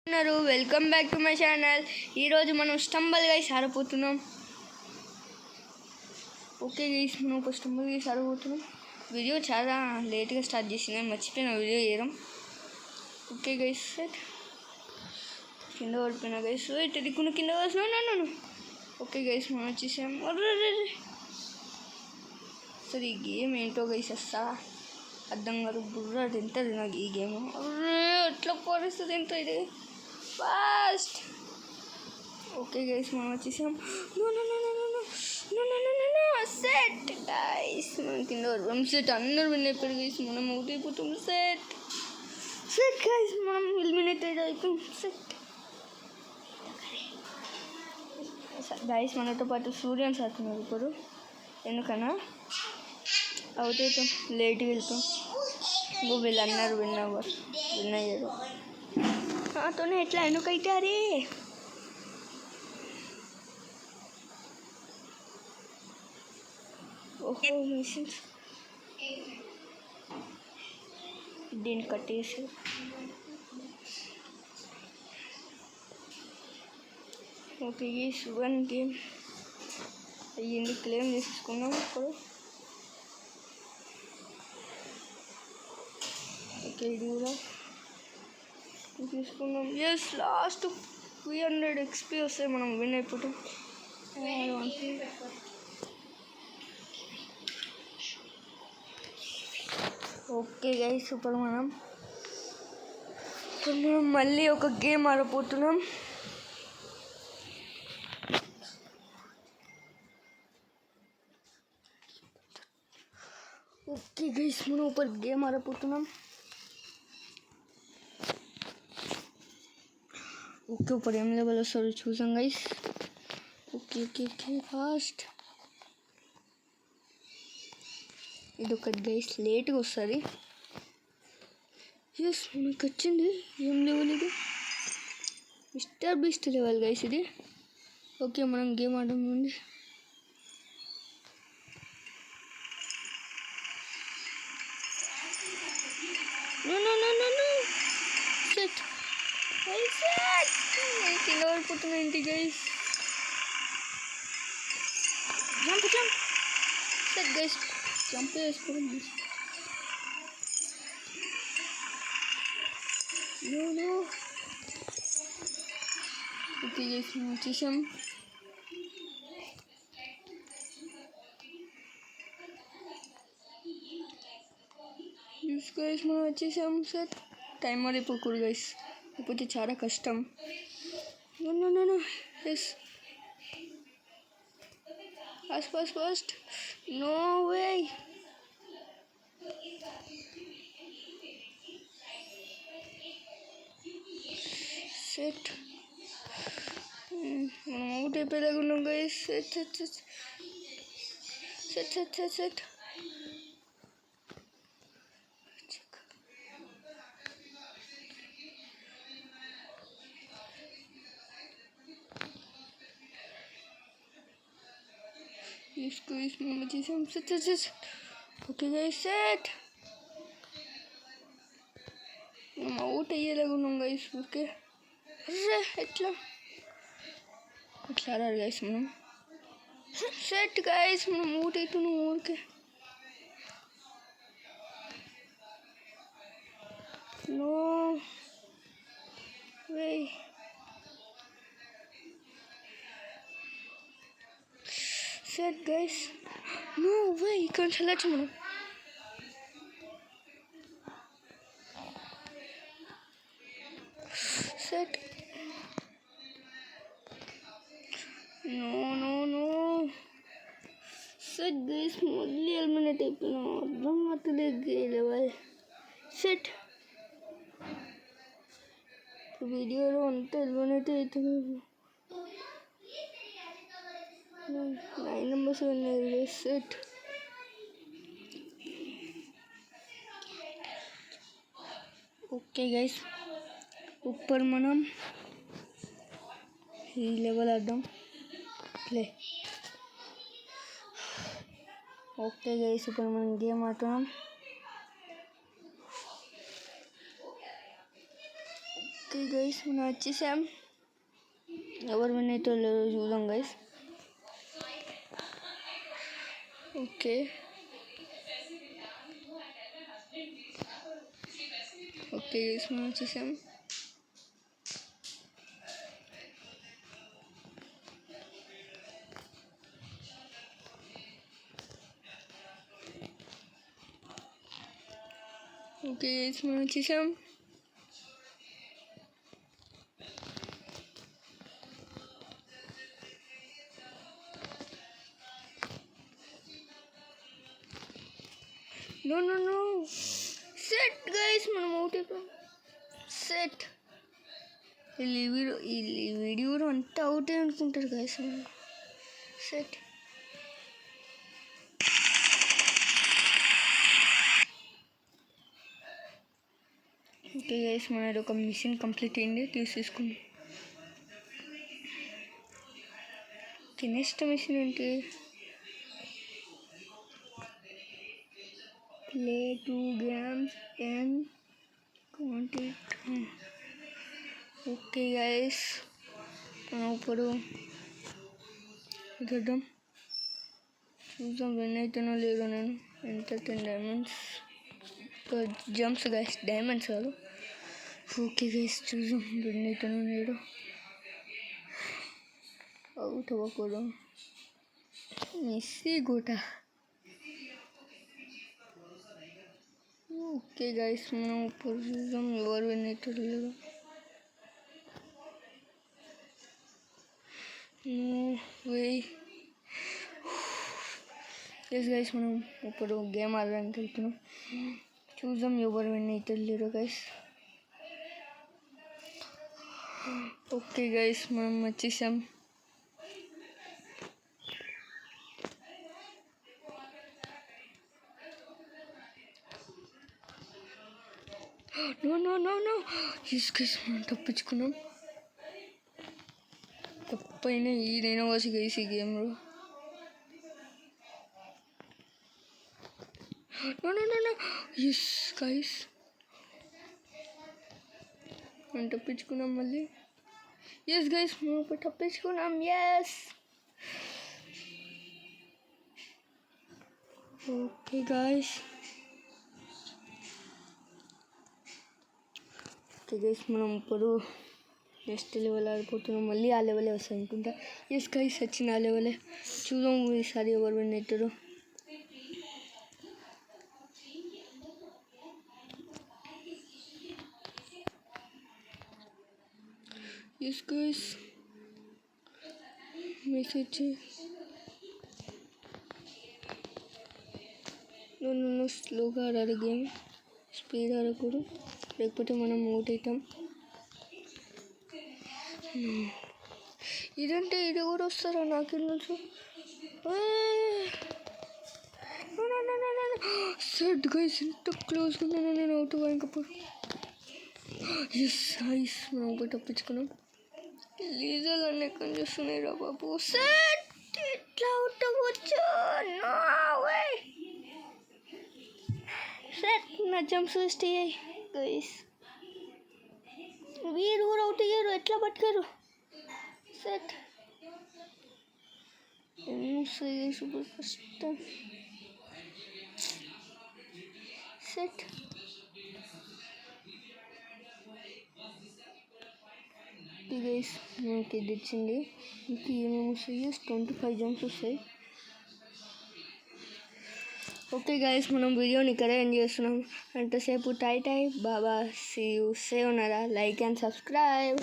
ఉన్నారు welcome back to my channel. ఈరోజు మనం స్టంబల్ గైస్ ఆడబోతున్నాం. ఓకే గైస్, మనం ఒక స్టంబల్ గైస్ ఆడబోతున్నాం. వీడియో చాలా లేట్గా స్టార్ట్ చేసింది, మర్చిపోయిన వీడియో చేయడం. ఓకే గైస్, సెట్ కింద పడిపోయినా గైస్, తిరుగుకున్న కింద వస్తున్నాను. ఓకే గైస్, మనం వచ్చేసాం. సరే ఈ గేమ్ ఏంటో గైస్ వస్తా అర్థం కాదు, బుర్ర తింటుంది నాకు ఈ గేమ్. ఎట్లా పరిస్థితి ఎంత ఇది ఫాస్ట్. ఓకే గైస్, మనం వచ్చేసాం. సెట్ గైస్, మనం కింద వరం సెట్ అందరు విన్ అయిపోయారు గైస్. మనం అవుట్ అయిపోతాం. సెట్ సెట్ గైస్, మనం ఎలిమినేటెడ్ అయిపోయాం. సెట్ గైస్, మనతో పాటు సూర్యన్ సాతున్నారు ఇప్పుడు. ఎందుకన్నా అవుట్ అవుతాం, లేట్గా వెళ్తాం. వీళ్ళు అన్నారు విన్ అయ్యారు. నాతోనే ఎట్లా ఎందుకైతారే. ఓహో మిషన్స్ దీన్ని కట్టేసి ఓకే ఈ వన్ గేమ్ అయ్యింది, క్లెయిమ్ చేసుకున్నాం ఇప్పుడు. ఓకే ఇది కూడా తీసుకున్నాం. ఎస్, లాస్ట్ 300 XP వస్తాయి, మనం విన్ అయిపోతాం. ఓకే గైస్, ఇప్పుడు మనం మళ్ళీ ఒక గేమ్ ఆడబోతున్నాం. ఓకే గైస్, మనం ఒక గేమ్ ఆడబోతున్నాం. ఓకే ఇప్పుడు ఏం లెవెల్ వస్తారో చూసాం guys. Okay okay okay fast. ఇది ఒక గైస్ లేట్గా వస్తుంది. ఎస్, మనకు వచ్చింది. ఏం లెవెల్ ఇది? మిస్టర్ బీస్ట్ లెవెల్ గైస్ ఇది. ఓకే మనం గేమ్ ఆడమండి. సెట్ కింద పడిపోతున్నా ఏంటి guys. Jump set guys, jump వేసుకోండి. ఓకే గైస్, మనం వచ్చేసాం. గైస్ మనం వచ్చేసాం. సెట్ టైమర్ అయిపోకూడదు గైస్, లేకపోతే చాలా కష్టం. Yes fast. No way. Set మనం అవుట్ అయిపోయేలాగా ఉన్నాం గైస్. సెట్ Squeeze మనం చేసాం. సెట్ ఓకే గైస్, సెట్ మనం అవుట్ అయ్యేలాగా ఉన్నాం గైస్. ఓకే ఎట్లా ఆడాలి గైస్ మనం. సెట్ గైస్, మనం అవుట్ అవుతున్నాం. Okay no way. Set guys, no way, ఇక్కడ వెళ్ళచ్చు మనం. సెట్ నో సెట్ గైస్, మళ్ళీ ఎలిమినేట్ అయిపోయినాం. అర్థం అవుతుంది లెవెల్. సెట్ వీడియోలో అంతా ఎలిమినేట్ అవుతుంది. 9 numbers ఉన్నాయి. సెట్ ఓకే గైస్, ఇప్పుడు మనం ఈ లెవెల్ ఆడదాం. ప్లే. ఓకే గైస్, ఇప్పుడు మనం గేమ్ ఆడుతున్నాం. ఓకే గైస్ మనం వచ్చేసాం. ఎవరు విన్ అయితే చూద్దాం గైస్. ఓకే గైస్ మనం వచ్చేసాం. ఓకే గైస్ మనం వచ్చేసాం. నో సెట్ గైస్ మనం అవుట్ అయిపోయాం. సెట్ ఈ వీడియో అంతా అవుట్ అనుకుంటారు గైస్. సెట్ ఓకే గైస్ మనది ఒక మిషన్ కంప్లీట్ అయింది, తీసేసుకున్నాం. ఓకే నెక్స్ట్ మిషన్ ఏంటి? Play 2 games and content. Okay guys మనం ఇప్పుడు చూద్దాం విన్ అవుతానో లేదో. నేను entertain diamonds jumps guys, diamonds కాదు. ఓకే గైస్ చూద్దాం విన్ అవుతానో లేదో. అవుట్ అవ్వకూడదు. Messy go to. ఓకే గైస్ మనం ఇప్పుడు చూద్దాం ఎవరు విన్ అవుతారో లేదో. ఎస్ గైస్ మనం ఇప్పుడు గేమ్ ఆడడానికి వెళ్తున్నాం. చూద్దాం ఎవరు విన్ అవుతారో లేదో గైస్. ఓకే గైస్ మనం వచ్చేసాం. నో ఎస్ గైస్ మనం తప్పించుకున్నాం. తప్పైనా ఈడైనా వచ్చి గైస్ ఈ గేమ్లో. నో ఎస్ గైస్ మనం తప్పించుకున్నాం మళ్ళీ. ఎస్ గైస్ మనం ఇప్పుడు తప్పించుకున్నాం. ఎస్ ఓకే గైస్ మనం ఇప్పుడు నెక్స్ట్ లెవెల్ ఆడిపోతున్నాం. మళ్ళీ ఆ లెవెలే వస్తాయి అనుకుంటా. ఎస్ గైస్ వచ్చిన ఆ లెవెలే. చూద్దాం ఈసారి ఎవరు విన్ అవుతారో. ఎస్ గైస్ మెసేజ్ నన్ను స్లోగా ఆడాలి గేమ్, స్పీడ్ ఆడకూడదు, లేకపోతే మనం అవుట్ అవుతాం. ఇదంటే ఇది కూడా వస్తారా నాకేం తెలుసు. సెట్ గైస్ ఎంత క్లోజ్గా ఉన్నాను నేను అవుట్ అవ్వకపోయి. ఎస్ గైస్ మనం ఒకటి తప్పించుకున్నాం. లీజర్లు అన్నీ ఎక్కడ చూస్తున్నాయి రా బాబు. సెట్ ఇట్లా అవుట్ అవ్వచ్చు. సెట్ నా జంప్స్ వేస్ట్ అయ్యాయి గైస్. వీరు కూడా అవుట్ అయ్యారు. ఎట్లా పట్టుకారు? సెట్ సూపర్ కష్టం. సెట్ గైస్ మనకి ఇది ఇచ్చింది. ఇంక ఏమేమి వస్తాయి? 25 జంప్స్ వస్తాయి. ఓకే గైస్ మనం వీడియోని ఇక్కడే ఎండ్ చేస్తున్నాం. అంతసేపు టై బాబా సీ యూ. సేవ్ ఉన్నారా? Like and subscribe.